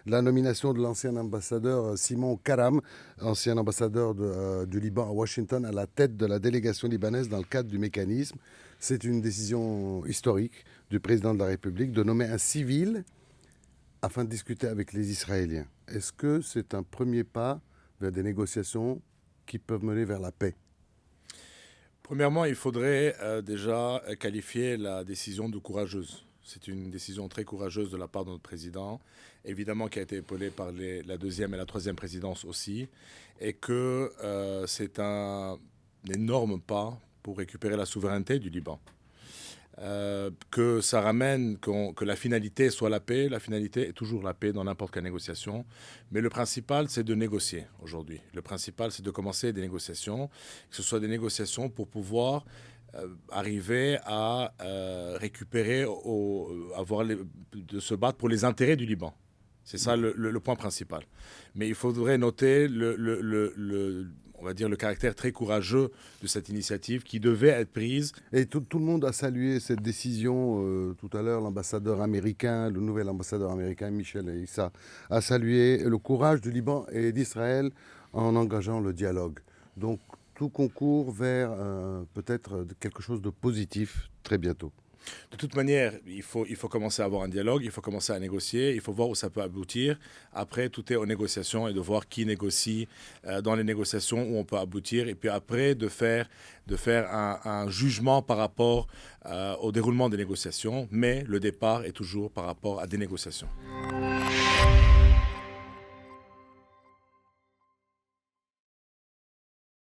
la nomination de l'ancien ambassadeur Simon Karam, ancien ambassadeur du Liban à Washington, à la tête de la délégation libanaise dans le cadre du mécanisme. C'est une décision historique du président de la République de nommer un civil afin de discuter avec les Israéliens. Est-ce que c'est un premier pas vers des négociations qui peuvent mener vers la paix? Premièrement, il faudrait déjà qualifier la décision de courageuse. C'est une décision très courageuse de la part de notre président, évidemment qui a été épaulée par la deuxième et la troisième présidence aussi, et que c'est un énorme pas pour récupérer la souveraineté du Liban. Que ça ramène, que la finalité soit la paix. La finalité est toujours la paix dans n'importe quelle négociation. Mais le principal, c'est de négocier aujourd'hui. Le principal, c'est de commencer des négociations, que ce soit des négociations pour pouvoir arriver à récupérer, de se battre pour les intérêts du Liban. C'est ça le point principal. Mais il faudrait noter on va dire, le caractère très courageux de cette initiative qui devait être prise. Et tout le monde a salué cette décision. Tout à l'heure, l'ambassadeur américain, le nouvel ambassadeur américain, Michel Issa, a salué le courage du Liban et d'Israël en engageant le dialogue. Donc, tout concourt vers peut-être quelque chose de positif très bientôt. De toute manière, il faut commencer à avoir un dialogue, il faut commencer à négocier, il faut voir où ça peut aboutir. Après, tout est aux négociations et de voir qui négocie dans les négociations où on peut aboutir. Et puis après, de faire un jugement par rapport au déroulement des négociations. Mais le départ est toujours par rapport à des négociations.